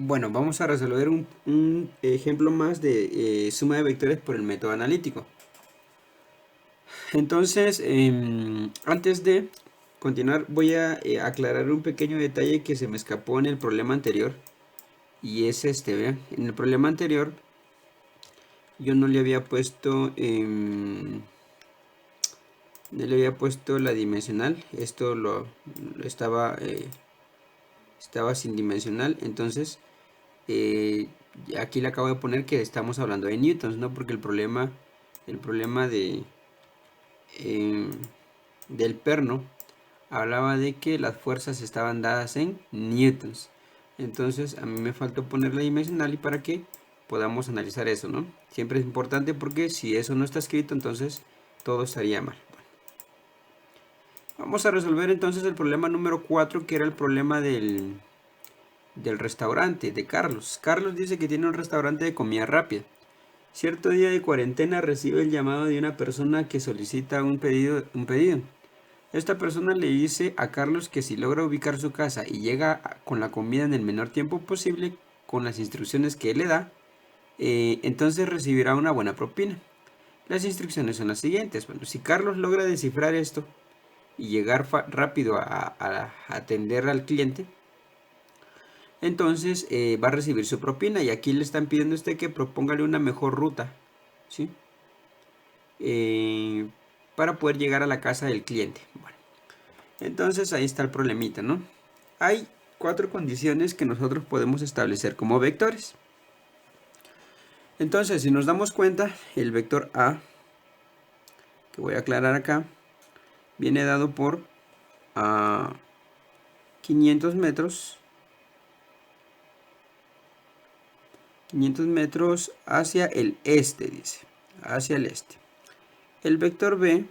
Bueno, vamos a resolver un ejemplo más de suma de vectores por el método analítico. Entonces, antes de continuar, voy a aclarar un pequeño detalle que se me escapó en el problema anterior. Y es este, ¿vean? En el problema anterior yo no le había puesto, no le había puesto la dimensional. Esto lo estaba sin dimensional. Entonces, eh, aquí le acabo de poner que estamos hablando de newtons, ¿no? Porque el problema eh, del perno hablaba de que las fuerzas estaban dadas en newtons. Entonces a mí me faltó poner la dimensional y para que podamos analizar eso, ¿no? Siempre es importante porque si eso no está escrito, entonces todo estaría mal. Bueno, vamos a resolver entonces el problema número 4, que era el problema del restaurante de Carlos. Carlos dice que tiene un restaurante de comida rápida. Cierto día de cuarentena recibe el llamado de una persona que solicita un pedido. Esta persona le dice a Carlos que si logra ubicar su casa y llega con la comida en el menor tiempo posible, con las instrucciones que él le da, entonces recibirá una buena propina. Las instrucciones son las siguientes. Bueno, si Carlos logra descifrar esto y llegar rápido a atender al cliente, entonces va a recibir su propina. Y aquí le están pidiendo a usted que propóngale una mejor ruta, ¿sí? Eh, para poder llegar a la casa del cliente. Bueno, entonces ahí está el problemita, ¿no? Hay 4 condiciones que nosotros podemos establecer como vectores. Entonces, si nos damos cuenta, el vector A, que voy a aclarar acá, viene dado por 500 metros. 500 metros hacia el este, dice. Hacia el este. El vector B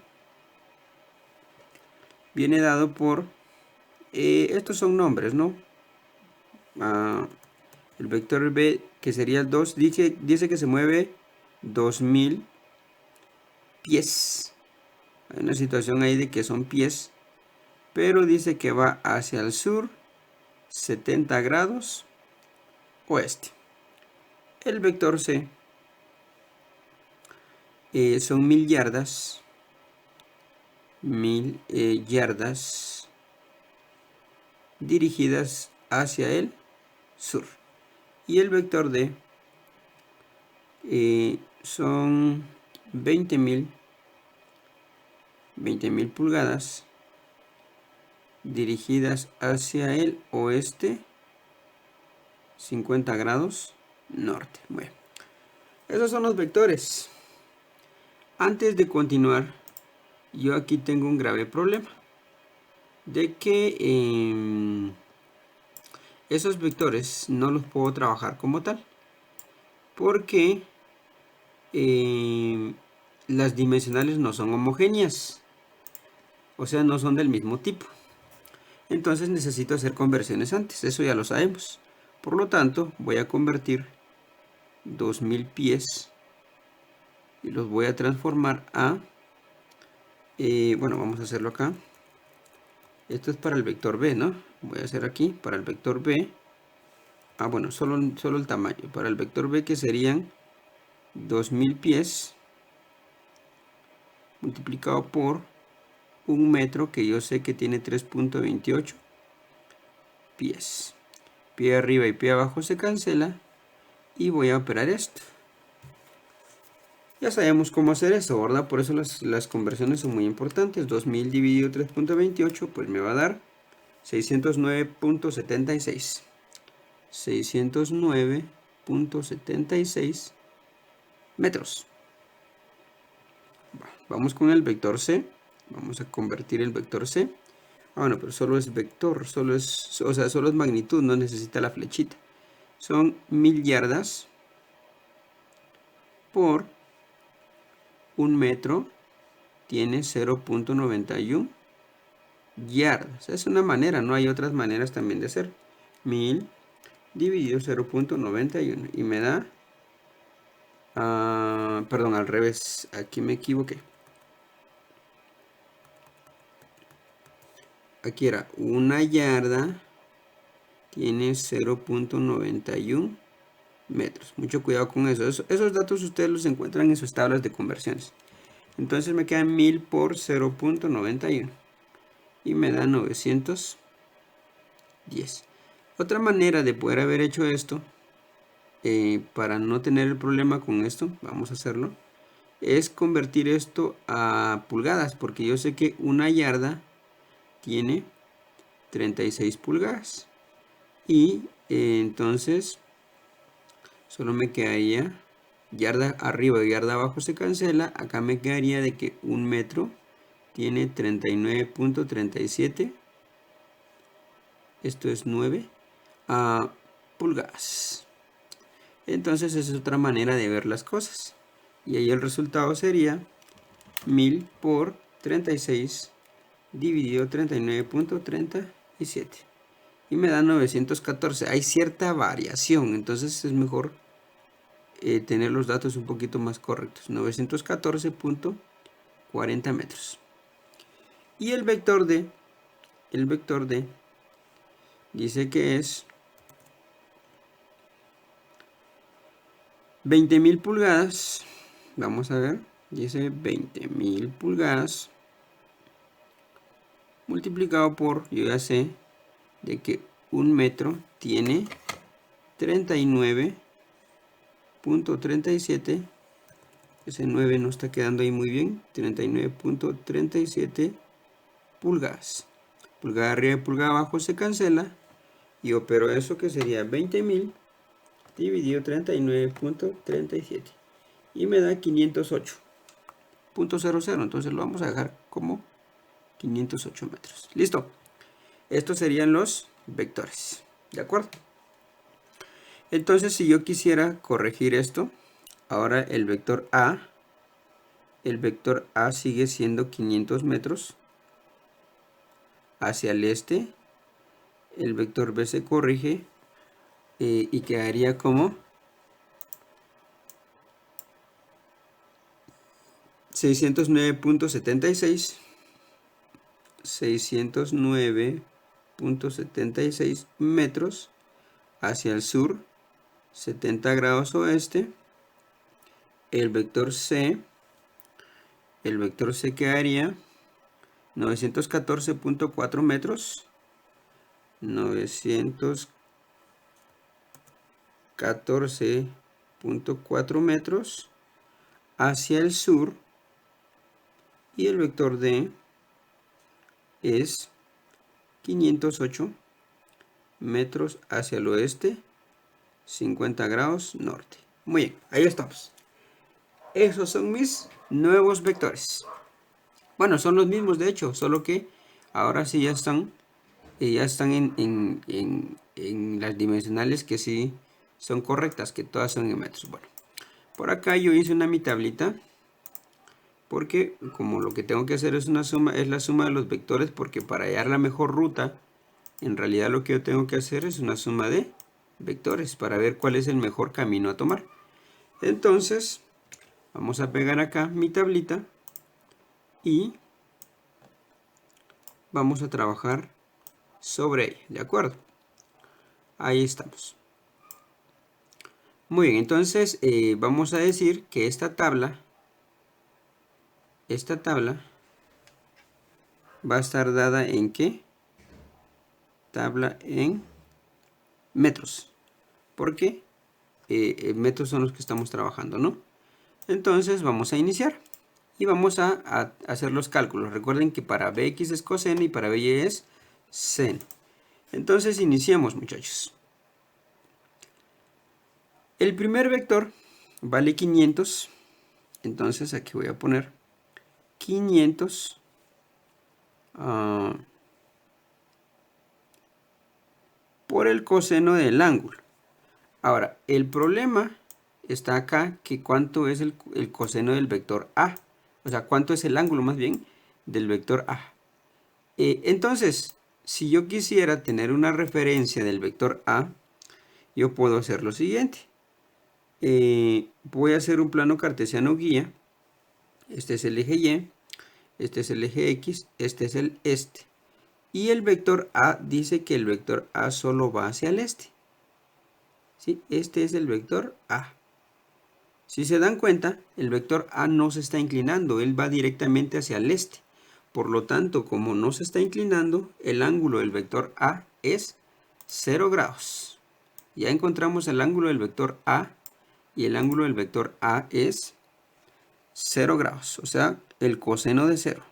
viene dado por... estos son nombres, ¿no? El vector B, que sería el 2, dice que se mueve 2000 pies. Hay una situación ahí de que son pies, pero dice que va hacia el sur 70 grados oeste. El vector C son 1000 yardas. 1000 yardas dirigidas hacia el sur. Y el vector D son 20.000 pulgadas dirigidas hacia el oeste 50 grados norte. Bueno, esos son los vectores. Antes de continuar, yo aquí tengo un grave problema de que esos vectores no los puedo trabajar como tal, porque las dimensionales no son homogéneas, o sea, no son del mismo tipo. Entonces necesito hacer conversiones antes, eso ya lo sabemos. Por lo tanto, voy a convertir 2000 pies y los voy a transformar a... bueno, vamos a hacerlo acá. Esto es para el vector B, ¿no? Voy a hacer aquí para el vector B. Bueno, solo el tamaño. Para el vector B, que serían 2000 pies multiplicado por un metro, que yo sé que tiene 3.28 pies. Pie arriba y pie abajo se cancela y voy a operar esto. Ya sabemos cómo hacer eso, ¿verdad? Por eso las conversiones son muy importantes. 2000 dividido 3.28 pues me va a dar 609.76. 609.76 metros. Vamos con el vector C. Vamos a convertir el vector C. Bueno, pero solo es vector, solo es magnitud, no necesita la flechita. Son 1000 yardas por un metro, tiene 0.91 yardas. Es una manera, no hay otras maneras también de hacer. 1000 dividido 0.91 y me da... perdón, al revés, aquí me equivoqué. Aquí era 1 yarda tiene 0.91 metros. Mucho cuidado con eso. Esos datos ustedes los encuentran en sus tablas de conversiones. Entonces me queda 1000 por 0.91 y me da 910. Otra manera de poder haber hecho esto, para no tener el problema con esto, vamos a hacerlo, es convertir esto a pulgadas, porque yo sé que una yarda tiene 36 pulgadas. Y entonces solo me quedaría yarda arriba y yarda abajo se cancela. Acá me quedaría de que un metro tiene 39.37. Esto es 9 pulgadas. Entonces esa es otra manera de ver las cosas. Y ahí el resultado sería 1000 por 36 dividido 39.37. Y me da 914. Hay cierta variación, entonces es mejor tener los datos un poquito más correctos. 914.40 metros. Y el vector D dice que es 20.000 pulgadas. Vamos a ver, dice 20.000 pulgadas multiplicado por, yo ya sé de que un metro tiene 39.37. Ese 9 no está quedando ahí muy bien. 39.37 pulgadas. Pulgada arriba y pulgada abajo se cancela. Y opero eso que sería 20.000 dividido 39.37. Y me da 508.00. Entonces lo vamos a dejar como 508 metros. Listo. Estos serían los vectores. ¿De acuerdo? Entonces si yo quisiera corregir esto, ahora el vector A sigue siendo 500 metros hacia el este. El vector B se corrige y quedaría como 609.76 metros hacia el sur, 70 grados oeste. El vector C quedaría 914.4 metros. 914.4 metros hacia el sur. Y el vector D es 508 metros hacia el oeste, 50 grados norte. Muy bien, ahí estamos. Esos son mis nuevos vectores. Bueno, son los mismos de hecho, solo que ahora sí ya están en las dimensionales que sí son correctas, que todas son en metros. Bueno, por acá yo hice mi tablita, porque como lo que tengo que hacer es la suma de los vectores, porque para hallar la mejor ruta, en realidad lo que yo tengo que hacer es una suma de vectores para ver cuál es el mejor camino a tomar. Entonces, vamos a pegar acá mi tablita y vamos a trabajar sobre ella, ¿de acuerdo? Ahí estamos. Muy bien, entonces vamos a decir que esta tabla va a estar dada en ¿qué? Tabla en metros, porque metros son los que estamos trabajando, ¿no? Entonces vamos a iniciar y vamos a hacer los cálculos. Recuerden que para Bx es coseno y para By es seno. Entonces iniciemos, muchachos. El primer vector vale 500. Entonces aquí voy a poner 500 por el coseno del ángulo. Ahora, el problema está acá, que cuánto es el coseno del vector A. O sea, cuánto es el ángulo más bien del vector A. Entonces, si yo quisiera tener una referencia del vector A, yo puedo hacer lo siguiente. Voy a hacer un plano cartesiano guía. Este es el eje Y, este es el eje X, este es el este. Y el vector A dice que el vector A solo va hacia el este. ¿Sí? Este es el vector A. Si se dan cuenta, el vector A no se está inclinando, él va directamente hacia el este. Por lo tanto, como no se está inclinando, el ángulo del vector A es 0 grados. Ya encontramos el ángulo del vector A y el ángulo del vector A es 0 grados, o sea, el coseno de 0.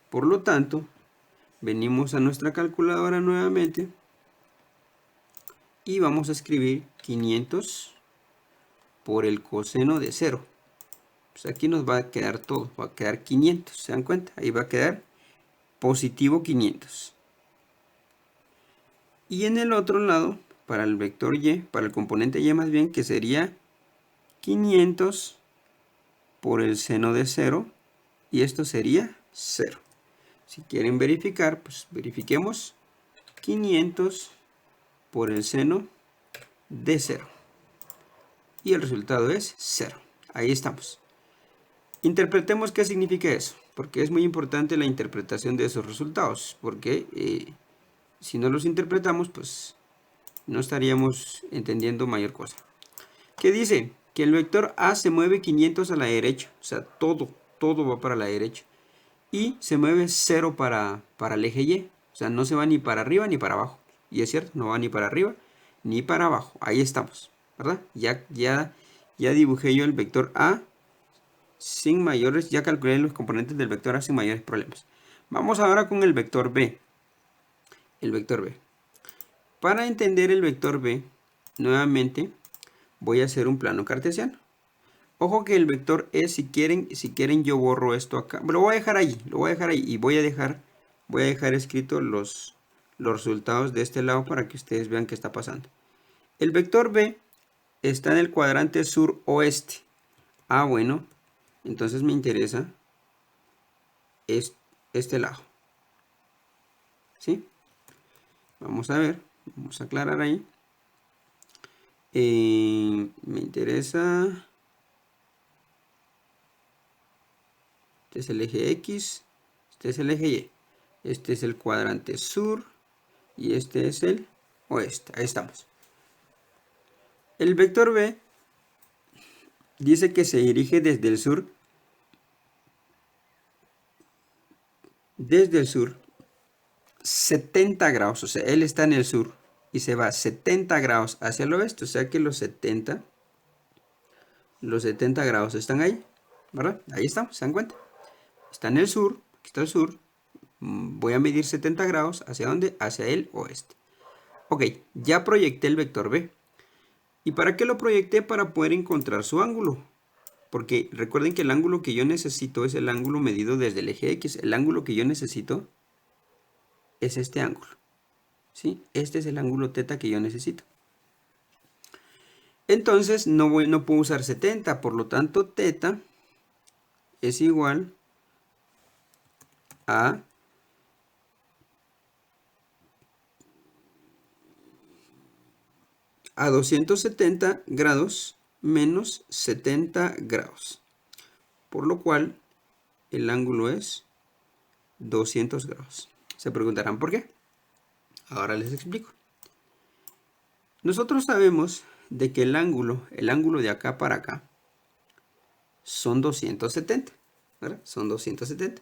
Por lo tanto, venimos a nuestra calculadora nuevamente y vamos a escribir 500 por el coseno de 0. Pues aquí nos va a quedar todo, va a quedar 500, ¿se dan cuenta? Ahí va a quedar positivo 500. Y en el otro lado, para el vector y, para el componente y más bien, que sería 500 por el seno de 0, y esto sería 0. Si quieren verificar, pues verifiquemos 500 por el seno de 0. Y el resultado es 0. Ahí estamos. Interpretemos qué significa eso, porque es muy importante la interpretación de esos resultados, porque si no los interpretamos, pues no estaríamos entendiendo mayor cosa. ¿Qué dice? Que el vector A se mueve 500 a la derecha, o sea, todo va para la derecha. Y se mueve 0 para el eje Y, o sea, no se va ni para arriba ni para abajo. Y es cierto, no va ni para arriba ni para abajo. Ahí estamos, ¿verdad? Ya dibujé yo el vector A sin mayores, ya calculé los componentes del vector A sin mayores problemas. Vamos ahora con el vector B. El vector B. Para entender el vector B, nuevamente voy a hacer un plano cartesiano. Ojo que el vector E, si quieren yo borro esto acá. Lo voy a dejar ahí, y voy a dejar escrito los resultados de este lado para que ustedes vean qué está pasando. El vector B está en el cuadrante sur-oeste. Ah, bueno, entonces me interesa este lado. ¿Sí? Vamos a ver, vamos a aclarar ahí. Me interesa... Este es el eje X, este es el eje Y. Este es el cuadrante sur y este es el oeste. Ahí estamos. El vector B dice que se dirige desde el sur 70 grados. O sea, él está en el sur y se va 70 grados hacia el oeste. O sea que los 70 grados están ahí, ¿verdad? Ahí estamos, ¿se dan cuenta? Está en el sur, aquí está el sur. Voy a medir 70 grados. ¿Hacia dónde? Hacia el oeste. Ok, ya proyecté el vector B. ¿Y para qué lo proyecté? Para poder encontrar su ángulo. Porque recuerden que el ángulo que yo necesito es el ángulo medido desde el eje X. El ángulo que yo necesito es este ángulo. ¿Sí? Este es el ángulo θ que yo necesito. Entonces no puedo usar 70, por lo tanto θ es igual a 270 grados menos 70 grados. Por lo cual el ángulo es 200 grados. Se preguntarán por qué. Ahora les explico. Nosotros sabemos de que el ángulo de acá para acá, son 270, ¿verdad? Son 270.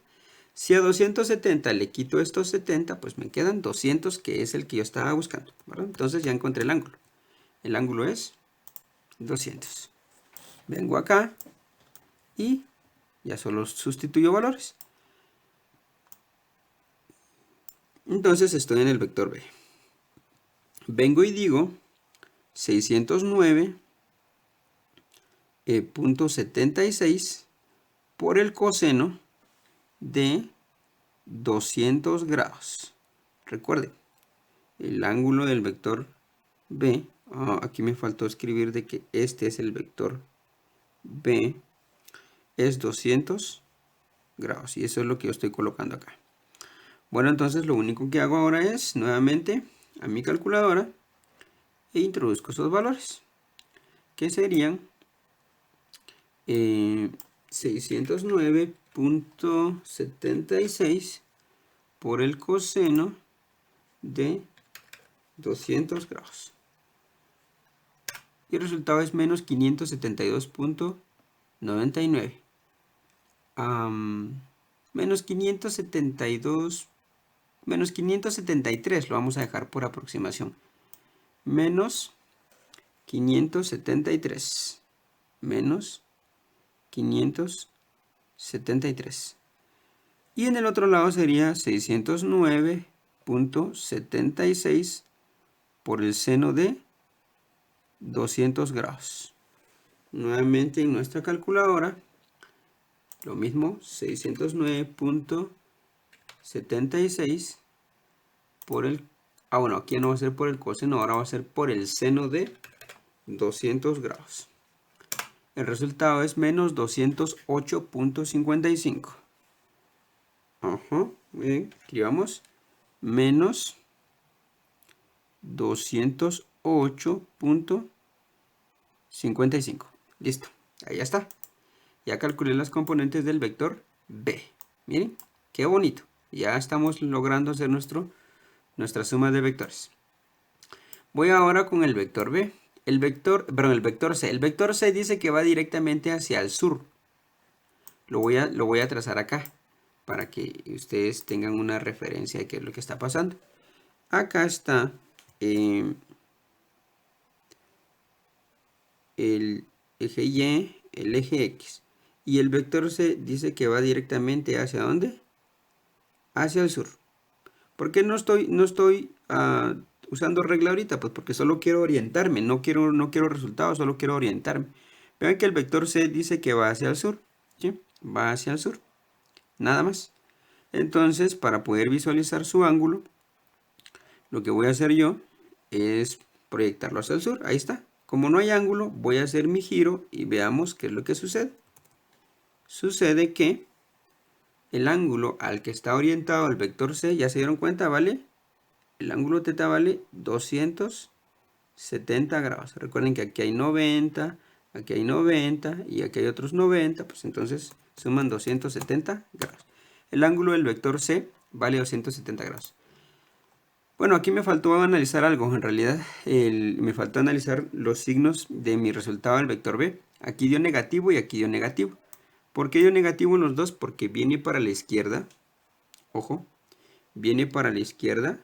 Si a 270 le quito estos 70, pues me quedan 200, que es el que yo estaba buscando, ¿verdad? Entonces ya encontré el ángulo. El ángulo es 200. Vengo acá y ya solo sustituyo valores. Entonces estoy en el vector B. Vengo y digo 609.76 por el coseno de 200 grados. Recuerden, el ángulo del vector B, aquí me faltó escribir de que este es el vector B, es 200 grados. Y eso es lo que yo estoy colocando acá. Bueno, entonces lo único que hago ahora es, nuevamente, a mi calculadora, e introduzco esos valores, que serían 609.76 por el coseno de 200 grados. Y el resultado es menos 572.99. Menos 572, menos 573, lo vamos a dejar por aproximación. Menos 573, menos 573. Y en el otro lado sería 609.76 por el seno de 200 grados. Nuevamente en nuestra calculadora, lo mismo, 609.76 por el... bueno, aquí no va a ser por el coseno, ahora va a ser por el seno de 200 grados. El resultado es menos 208.55. Bien, escribamos menos 208.55. Listo, ahí ya está. Ya calculé las componentes del vector B. Miren, qué bonito. Ya estamos logrando hacer nuestra suma de vectores. Voy ahora con el vector B. El vector C. El vector C dice que va directamente hacia el sur. Lo voy a trazar acá para que ustedes tengan una referencia de qué es lo que está pasando. Acá está el eje Y, el eje X. Y el vector C dice que va directamente hacia ¿dónde? Hacia el sur. ¿Por qué no estoy usando regla ahorita? Pues porque solo quiero orientarme, no quiero resultados, solo quiero orientarme. Vean que el vector C dice que va hacia el sur, ¿sí? Va hacia el sur, nada más. Entonces, para poder visualizar su ángulo, lo que voy a hacer yo es proyectarlo hacia el sur, ahí está. Como no hay ángulo, voy a hacer mi giro y veamos qué es lo que sucede. Sucede que el ángulo al que está orientado el vector C, ya se dieron cuenta, ¿vale? El ángulo θ vale 270 grados. Recuerden que aquí hay 90 y aquí hay otros 90, pues entonces suman 270 grados. El ángulo del vector C vale 270 grados. Bueno, aquí me faltó analizar algo. En realidad me faltó analizar los signos de mi resultado del vector B. Aquí dio negativo y aquí dio negativo. ¿Por qué dio negativo en los dos? Porque viene para la izquierda. Ojo, viene para la izquierda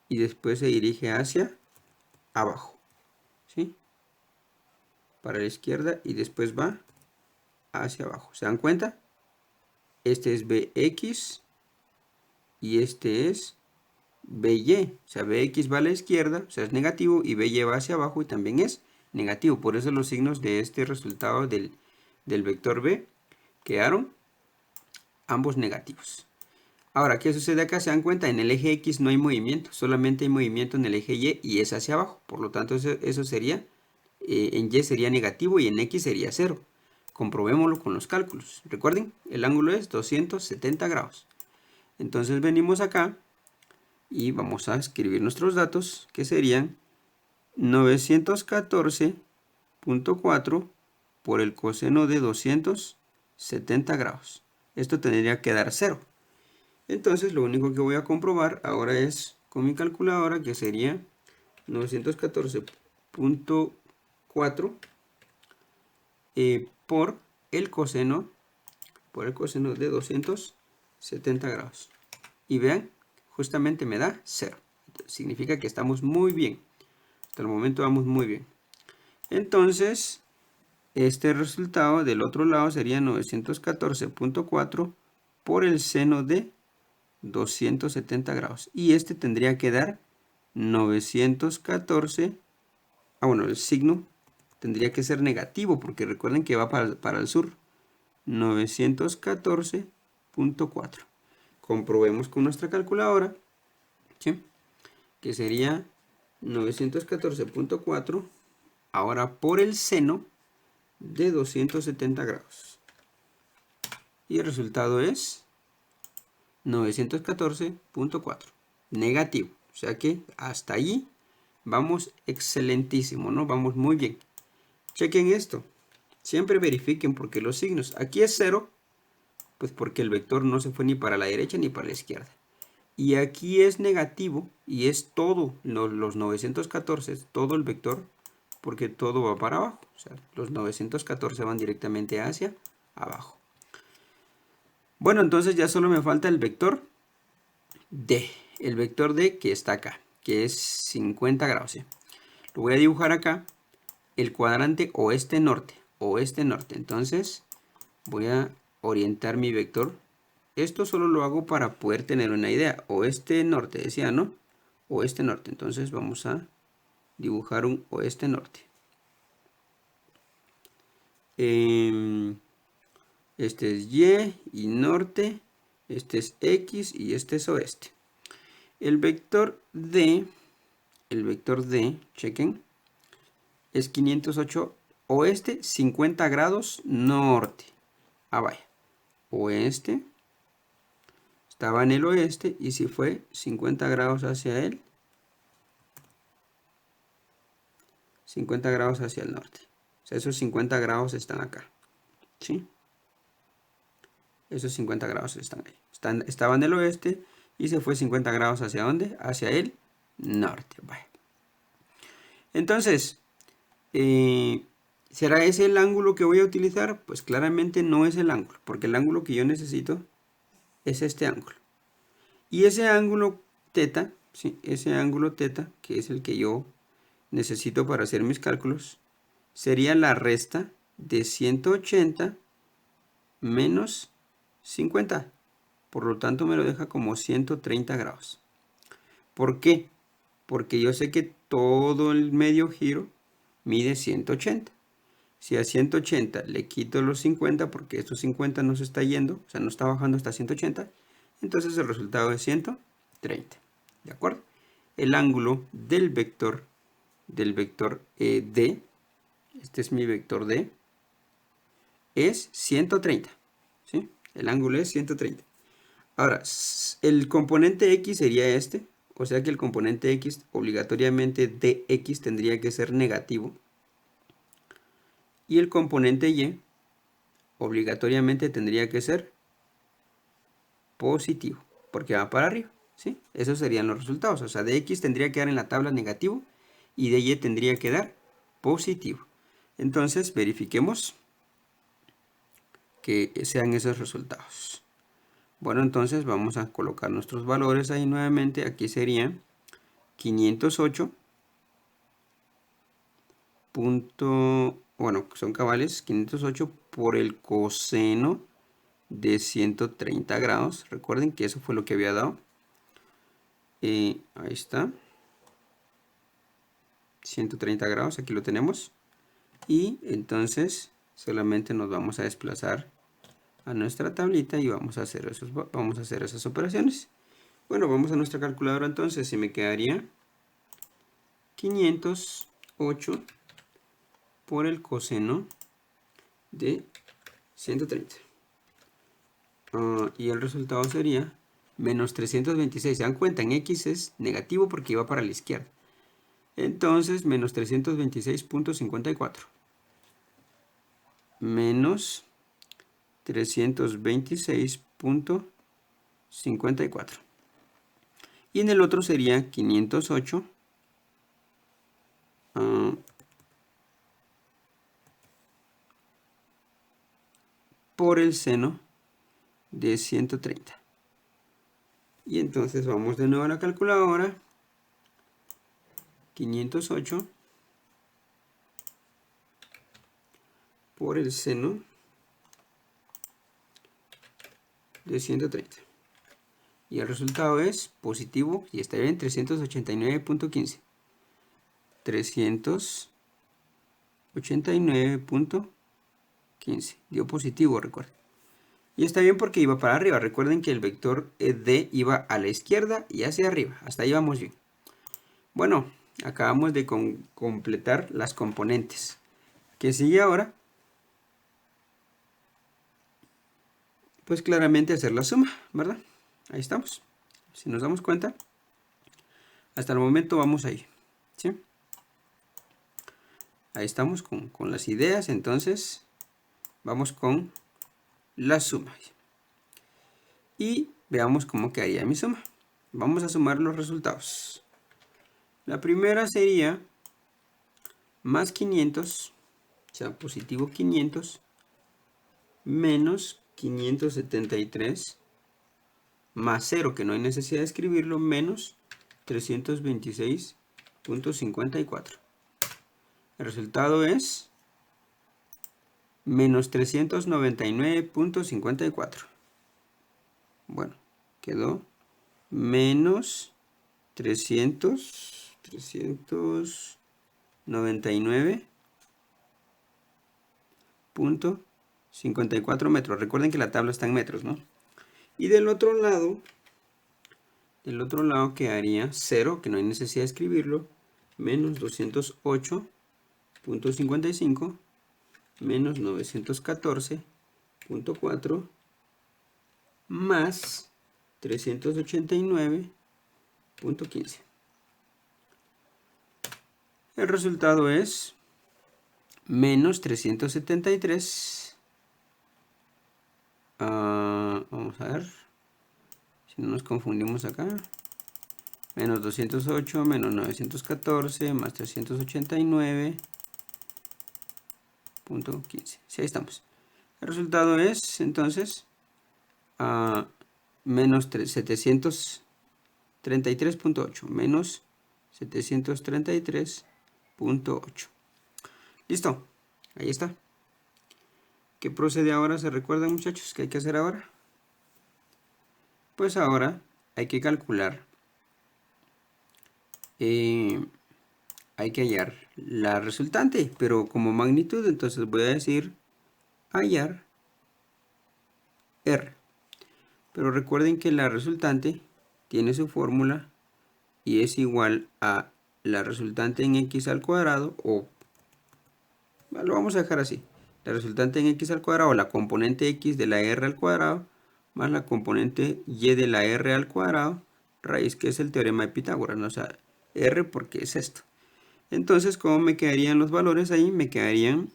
y después se dirige hacia abajo, ¿sí? Para la izquierda y después va hacia abajo. ¿Se dan cuenta? Este es Bx y este es By. O sea, Bx va a la izquierda, o sea, es negativo, y By va hacia abajo y también es negativo. Por eso los signos de este resultado del vector B quedaron ambos negativos. Ahora, ¿qué sucede acá? ¿Se dan cuenta? En el eje X no hay movimiento, solamente hay movimiento en el eje Y es hacia abajo. Por lo tanto, eso sería, en Y sería negativo y en X sería 0. Comprobémoslo con los cálculos. Recuerden, el ángulo es 270 grados. Entonces venimos acá y vamos a escribir nuestros datos, que serían 914.4 por el coseno de 270 grados. Esto tendría que dar 0. Entonces lo único que voy a comprobar ahora es con mi calculadora, que sería 914.4 por el coseno de 270 grados. Y vean, justamente me da 0. Significa que estamos muy bien. Hasta el momento vamos muy bien. Entonces, este resultado del otro lado sería 914.4 por el seno de 270 grados. Y este tendría que dar 914. Bueno, el signo tendría que ser negativo porque recuerden que va para el sur. 914.4. Comprobemos con nuestra calculadora, ¿sí? Que sería 914.4 ahora por el seno de 270 grados. Y el resultado es 914.4 negativo. O sea que hasta allí vamos excelentísimo, ¿no? Vamos muy bien. Chequen esto. Siempre verifiquen porque los signos, aquí es 0, Pues porque el vector no se fue ni para la derecha ni para la izquierda. Y aquí es negativo y es todo, los 914, todo el vector, porque todo va para abajo. O sea, los 914 van directamente hacia abajo. Bueno, entonces ya solo me falta el vector D. El vector D que está acá, que es 50 grados. ¿Sí? Lo voy a dibujar acá, el cuadrante oeste-norte. Oeste-norte. Entonces voy a orientar mi vector. Esto solo lo hago para poder tener una idea. Oeste-norte, decía, ¿no? Oeste-norte. Entonces vamos a dibujar un oeste-norte. Este es Y norte. Este es X y este es oeste. El vector D, chequen, es 508 oeste, 50 grados norte. Ah, vaya. Oeste. Estaba en el oeste y si fue 50 grados hacia él, 50 grados hacia el norte. O sea, esos 50 grados están acá. ¿Sí? Esos 50 grados están ahí. Estaba en el oeste y se fue 50 grados hacia dónde? Hacia el norte. Vale. Entonces, ¿será ese el ángulo que voy a utilizar? Pues claramente no es el ángulo, porque el ángulo que yo necesito es este ángulo. Y ese ángulo teta, ¿sí? Ese ángulo teta, que es el que yo necesito para hacer mis cálculos, sería la resta de 180 menos 50. Por lo tanto me lo deja como 130 grados. ¿Por qué? Porque yo sé que todo el medio giro mide 180. Si a 180 le quito los 50, porque estos 50 no se está yendo, o sea, no está bajando hasta 180, entonces el resultado es 130. ¿De acuerdo? El ángulo del vector D, este es mi vector D, es 130. ¿Sí? El ángulo es 130. Ahora, el componente X sería este, o sea que el componente X obligatoriamente de X tendría que ser negativo. Y el componente Y obligatoriamente tendría que ser positivo, porque va para arriba. ¿Sí? Esos serían los resultados. O sea, de X tendría que dar en la tabla negativo y de Y tendría que dar positivo. Entonces, verifiquemos que sean esos resultados. Bueno, entonces vamos a colocar nuestros valores ahí nuevamente. Aquí sería 508. Bueno, son cabales 508 por el coseno de 130 grados. Recuerden que eso fue lo que había dado. Ahí está. 130 grados, aquí lo tenemos. Y entonces solamente nos vamos a desplazar a nuestra tablita y vamos a hacer esas operaciones. Bueno, vamos a nuestra calculadora entonces y me quedaría 508 por el coseno de 130. Y el resultado sería menos 326. ¿Se dan cuenta? En X es negativo porque iba para la izquierda. Entonces, menos 326.54. Menos 326.54. Y en el otro sería 508 por el seno de 130. Y entonces vamos de nuevo a la calculadora. 508 por el seno de 130. Y el resultado es positivo y está bien, 389.15. 389.15. Dio positivo, recuerden. Y está bien porque iba para arriba. Recuerden que el vector D iba a la izquierda y hacia arriba. Hasta ahí vamos bien. Bueno, acabamos de completar las componentes. ¿Qué sigue ahora? Pues claramente hacer la suma, ¿verdad? Ahí estamos. Si nos damos cuenta, hasta el momento vamos ahí. ¿Sí? Ahí estamos con las ideas. Entonces, vamos con la suma. y veamos cómo quedaría mi suma. Vamos a sumar los resultados. La primera sería más 500, o sea, positivo 500, menos 573, más 0, que no hay necesidad de escribirlo, menos 326.54. El resultado es menos 399.54. Bueno, quedó menos 399.54 metros. Recuerden que la tabla está en metros, ¿no? Y del otro lado quedaría 0, que no hay necesidad de escribirlo, menos 208.55, menos 914.4, más 389.15. El resultado es menos 373. Vamos a ver si no nos confundimos acá. Menos 208, menos 914, más 389.15. Sí, ahí estamos. El resultado es entonces menos 733.8. Menos 733.8. Listo. Ahí está. ¿Qué procede ahora? ¿Se recuerdan, muchachos? ¿Qué hay que hacer ahora? Pues ahora hay que calcular. Hay que hallar la resultante, pero como magnitud, entonces voy a decir hallar R. Pero recuerden que la resultante tiene su fórmula y es igual a la resultante en x al cuadrado, o lo vamos a dejar así, la resultante en x al cuadrado, o la componente x de la r al cuadrado, más la componente y de la r al cuadrado, raíz, que es el teorema de Pitágoras, ¿no? O sea, r porque es esto. Entonces, ¿cómo me quedarían los valores ahí? Me quedarían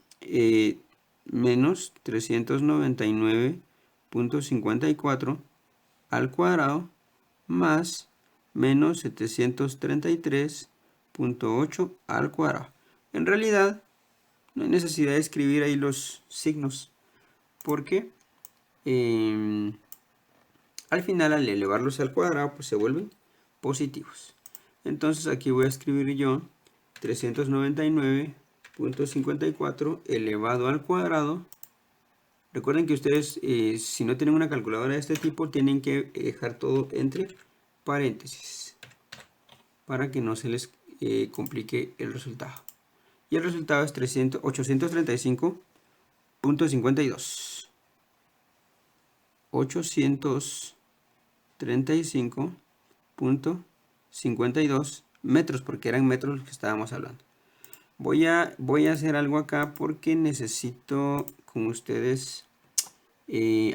menos 399.54 al cuadrado más menos 733.8 al cuadrado. En realidad, no hay necesidad de escribir ahí los signos, porque al final, al elevarlos al cuadrado, pues se vuelven positivos. Entonces aquí voy a escribir yo 399.54 elevado al cuadrado. Recuerden que ustedes, si no tienen una calculadora de este tipo, tienen que dejar todo entre paréntesis para que no se les complique el resultado. Y el resultado es 835.52. 835.52 metros, porque eran metros los que estábamos hablando. Voy a hacer algo acá porque necesito con ustedes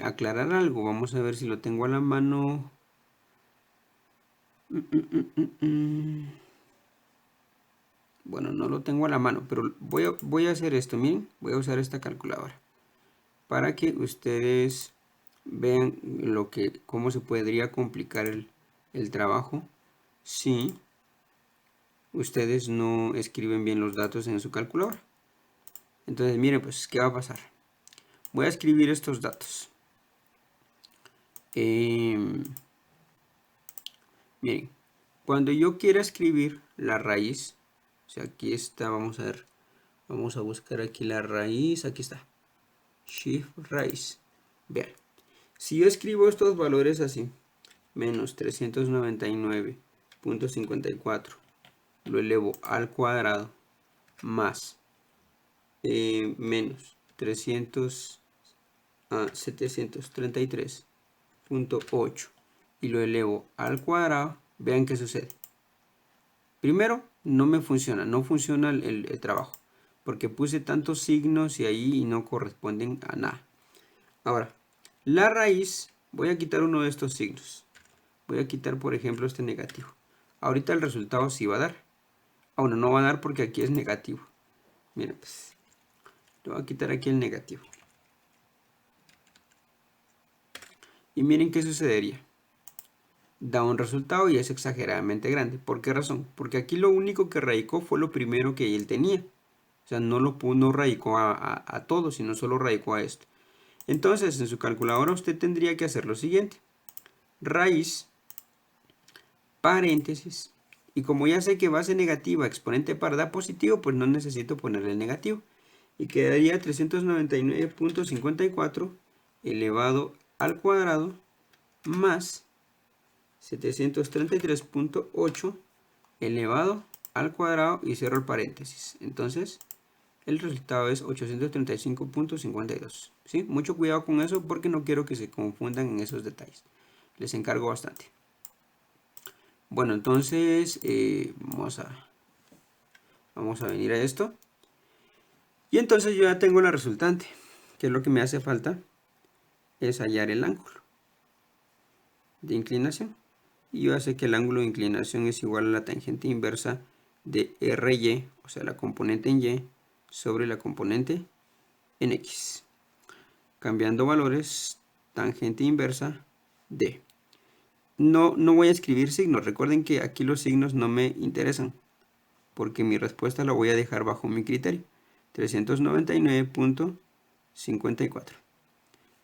aclarar algo. Vamos a ver si lo tengo a la mano. Bueno, no lo tengo a la mano, pero voy a hacer esto. Miren, voy a usar esta calculadora para que ustedes vean cómo se podría complicar el trabajo si ustedes no escriben bien los datos en su calculadora. Entonces, miren, pues, ¿qué va a pasar? Voy a escribir estos datos. Miren, cuando yo quiera escribir la raíz, o sea, aquí está, vamos a ver, vamos a buscar aquí la raíz, aquí está, shift raíz. Vean, si yo escribo estos valores así, menos 399.54, lo elevo al cuadrado, más menos 733.8 y lo elevo al cuadrado, vean qué sucede. Primero, no funciona el trabajo, porque puse tantos signos y ahí no corresponden a nada. Ahora, la raíz, voy a quitar uno de estos signos. Voy a quitar, por ejemplo, este negativo. Ahorita el resultado sí va a dar. Bueno, no va a dar porque aquí es negativo. Mira, pues, le voy a quitar aquí el negativo. Y miren qué sucedería. Da un resultado y es exageradamente grande. ¿Por qué razón? Porque aquí lo único que radicó fue lo primero que él tenía. O sea, no radicó a todo, sino solo radicó a esto. Entonces, en su calculadora usted tendría que hacer lo siguiente. Raíz, paréntesis. Y como ya sé que base negativa, exponente par da positivo, pues no necesito ponerle el negativo. Y quedaría 399.54 elevado al cuadrado más 733.8 elevado al cuadrado y cierro el paréntesis. Entonces, el resultado es 835.52. ¿Sí? Mucho cuidado con eso porque no quiero que se confundan en esos detalles. Les encargo bastante. Bueno, entonces vamos a venir a esto. Y entonces yo ya tengo la resultante. Que es lo que me hace falta es hallar el ángulo de inclinación. Y yo ya sé que el ángulo de inclinación es igual a la tangente inversa de RY, o sea, la componente en Y, sobre la componente en X. Cambiando valores, tangente inversa de. No voy a escribir signos. Recuerden que aquí los signos no me interesan, porque mi respuesta la voy a dejar bajo mi criterio. 399.54.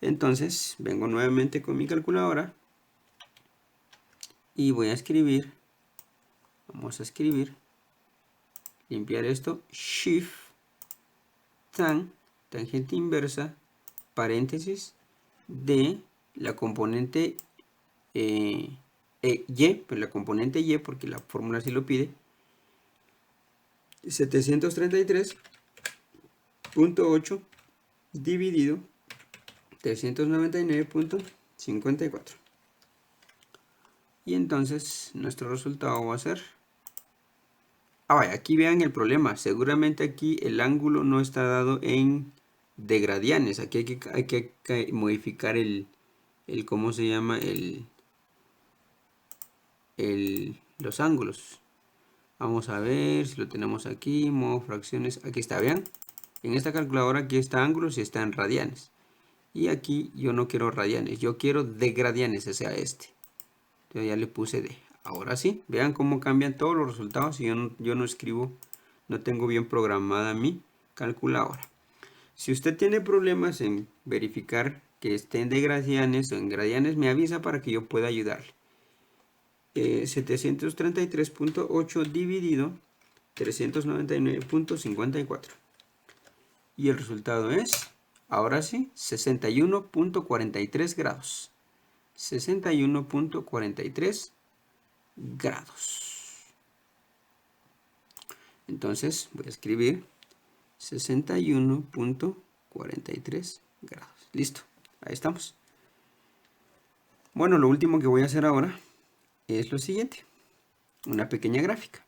Entonces, vengo nuevamente con mi calculadora y voy a escribir. Vamos a escribir. Limpiar esto. Shift, tangente inversa, paréntesis, de la componente Y, pues la componente Y, porque la fórmula así lo pide, 733.8 dividido 399.54. Y entonces nuestro resultado va a ser... vaya, aquí vean el problema. Seguramente aquí el ángulo no está dado en degradianes. Aquí hay que modificar ¿cómo se llama? Los ángulos. Vamos a ver si lo tenemos aquí, modo fracciones. Aquí está, vean. En esta calculadora aquí está ángulos y está en radianes. Y aquí yo no quiero radianes, yo quiero degradianes, o sea, este. Entonces ya le puse D. Ahora sí, vean cómo cambian todos los resultados si yo no escribo, no tengo bien programada mi calculadora. Si usted tiene problemas en verificar que esté en degradianes o en gradianes, me avisa para que yo pueda ayudarle. 733.8 dividido 399.54. Y el resultado es, ahora sí, 61.43 grados. 61.43 grados. Entonces voy a escribir 61.43 grados. Listo, ahí estamos. Bueno, lo último que voy a hacer ahora es lo siguiente. Una pequeña gráfica.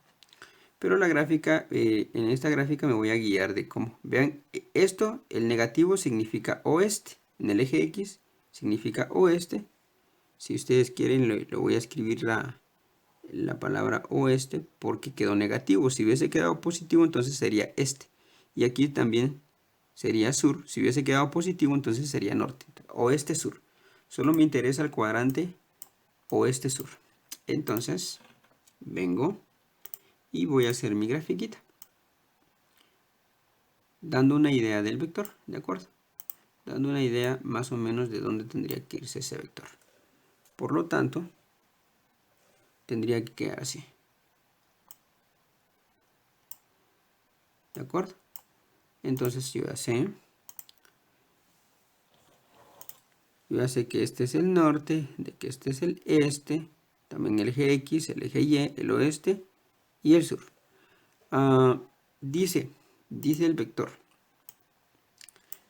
Pero la gráfica, en esta gráfica me voy a guiar de cómo. Vean, esto, el negativo significa oeste. En el eje X significa oeste. Si ustedes quieren, le voy a escribir la palabra oeste porque quedó negativo. Si hubiese quedado positivo, entonces sería este. Y aquí también sería sur. Si hubiese quedado positivo, entonces sería norte. Oeste-sur. Solo me interesa el cuadrante oeste-sur. Entonces, vengo y voy a hacer mi grafiquita. Dando una idea del vector, ¿de acuerdo? Dando una idea más o menos de dónde tendría que irse ese vector. Por lo tanto, tendría que quedar así. ¿De acuerdo? Entonces yo ya sé que este es el norte, de que este es el este, también el eje X, el eje Y, el oeste y el sur. Dice el vector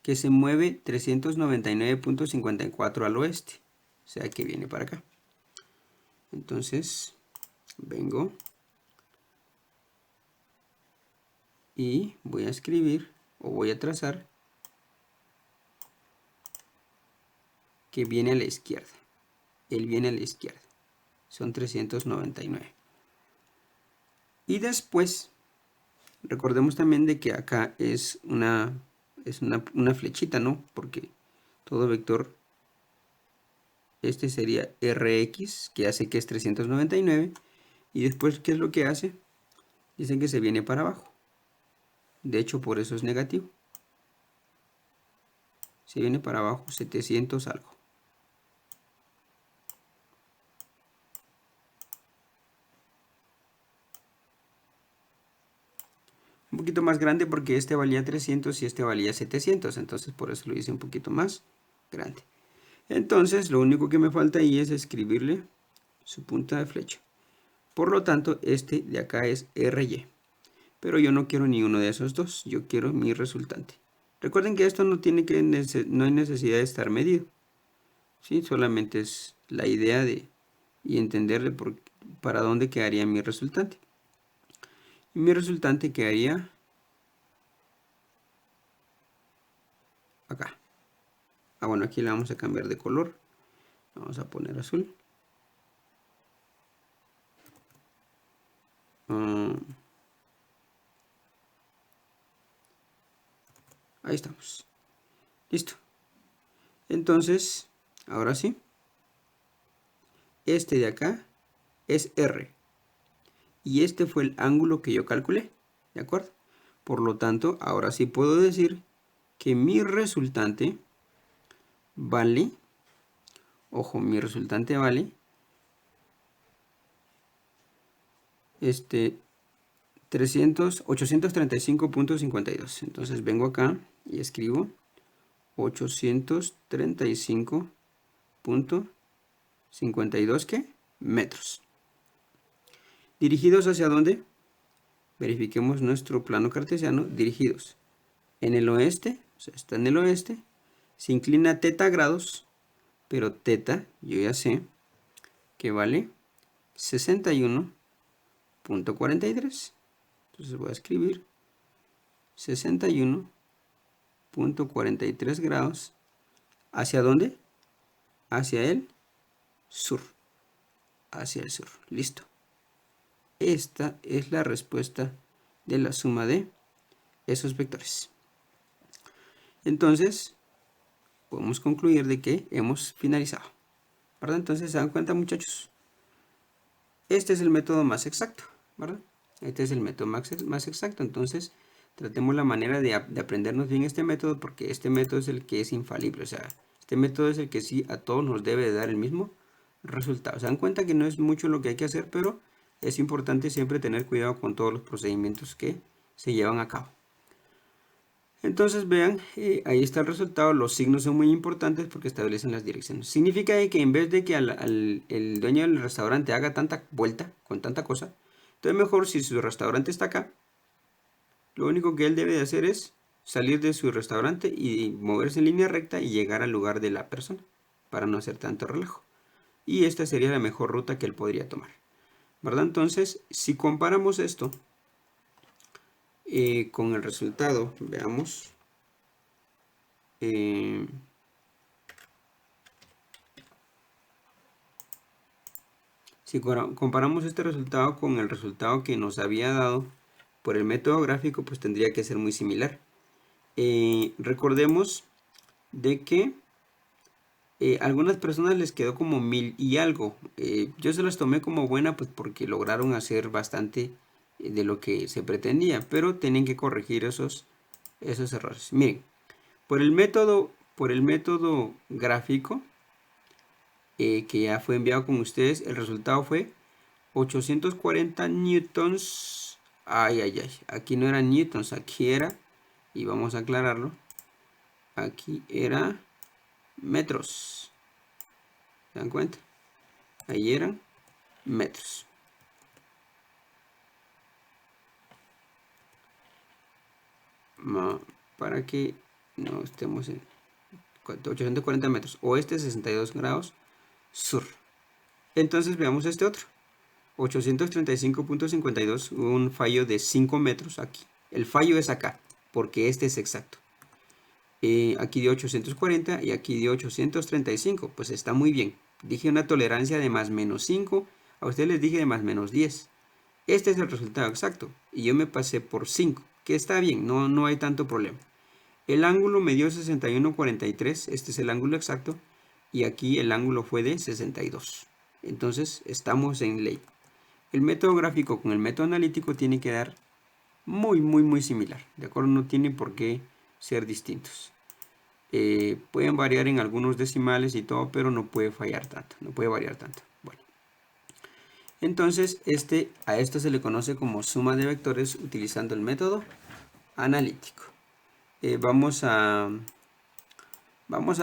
que se mueve 399.54 al oeste, o sea que viene para acá. Entonces vengo y voy a escribir o voy a trazar que viene a la izquierda. Él viene a la izquierda. Son 399. Y después, recordemos también de que acá es una flechita, ¿no? Porque todo vector Este sería Rx, que hace que es 399. Y después, ¿qué es lo que hace? Dicen que se viene para abajo. De hecho, por eso es negativo. Se viene para abajo 700 algo. Un poquito más grande porque este valía 300 y este valía 700. Entonces, por eso lo hice un poquito más grande. Entonces, lo único que me falta ahí es escribirle su punta de flecha. Por lo tanto, este de acá es RY. Pero yo no quiero ni uno de esos dos. Yo quiero mi resultante. Recuerden que esto no hay necesidad de estar medido. ¿Sí? Solamente es la idea de y entenderle para dónde quedaría mi resultante. Y mi resultante quedaría acá. Bueno, aquí le vamos a cambiar de color. Vamos a poner azul. Ahí estamos. Listo. Entonces, ahora sí. Este de acá es R. Y este fue el ángulo que yo calculé. ¿De acuerdo? Por lo tanto, ahora sí puedo decir que mi resultante vale, ojo, mi resultante vale 835.52. Entonces vengo acá y escribo 835.52 ¿qué? Metros. ¿Dirigidos hacia dónde? Verifiquemos nuestro plano cartesiano. Dirigidos en el oeste, o sea, está en el oeste, se inclina teta grados, pero teta, yo ya sé, que vale 61.43. Entonces voy a escribir 61.43 grados. ¿Hacia dónde? Hacia el sur. Hacia el sur. Listo. Esta es la respuesta de la suma de esos vectores. Entonces, podemos concluir de que hemos finalizado. ¿Verdad? Entonces, ¿se dan cuenta, muchachos? Este es el método más exacto, ¿verdad? Este es el método más exacto. Entonces, tratemos la manera de aprendernos bien este método, porque este método es el que es infalible. O sea, este método es el que sí a todos nos debe dar el mismo resultado. Se dan cuenta que no es mucho lo que hay que hacer, pero es importante siempre tener cuidado con todos los procedimientos que se llevan a cabo. Entonces vean, ahí está el resultado. Los signos son muy importantes porque establecen las direcciones. Significa que en vez de que el dueño del restaurante haga tanta vuelta con tanta cosa, entonces mejor si su restaurante está acá, lo único que él debe de hacer es salir de su restaurante y moverse en línea recta y llegar al lugar de la persona para no hacer tanto relajo. Y esta sería la mejor ruta que él podría tomar, ¿verdad? Entonces, si comparamos esto con el resultado, veamos. Si comparamos este resultado con el resultado que nos había dado por el método gráfico, pues tendría que ser muy similar. Recordemos de que algunas personas les quedó como 1000 y algo. Yo se las tomé como buena pues porque lograron hacer bastante de lo que se pretendía, pero tienen que corregir esos errores. Miren, por el método gráfico que ya fue enviado con ustedes, el resultado fue 840 newtons. Ay, aquí no eran newtons, aquí era, y vamos a aclararlo, aquí era metros. ¿Se dan cuenta? Ahí eran metros. Para que no estemos en 840 metros. Oeste 62 grados sur. Entonces veamos este otro. 835.52, un fallo de 5 metros aquí. El fallo es acá, porque este es exacto. Aquí dio 840 y aquí dio 835. Pues está muy bien. Dije una tolerancia de más menos 5. A ustedes les dije de más menos 10. Este es el resultado exacto. Y yo me pasé por 5. Que está bien, no hay tanto problema. El ángulo me dio 61.43. Este es el ángulo exacto. y aquí el ángulo fue de 62. Entonces estamos en ley. El método gráfico con el método analítico tiene que dar muy similar, ¿de acuerdo? No tiene por qué ser distintos. Pueden variar en algunos decimales y todo, pero no puede fallar tanto, no puede variar tanto. Bueno, entonces a esto se le conoce como suma de vectores utilizando el método analítico. Vamos a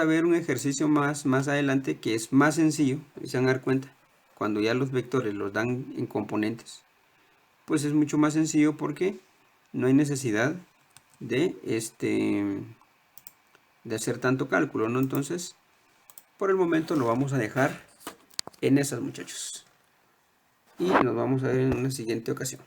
ver un ejercicio más adelante que es más sencillo, se van a dar cuenta, cuando ya los vectores los dan en componentes, pues es mucho más sencillo porque no hay necesidad de de hacer tanto cálculo, ¿no? Entonces, por el momento lo vamos a dejar en esas, muchachos. Y nos vamos a ver en una siguiente ocasión.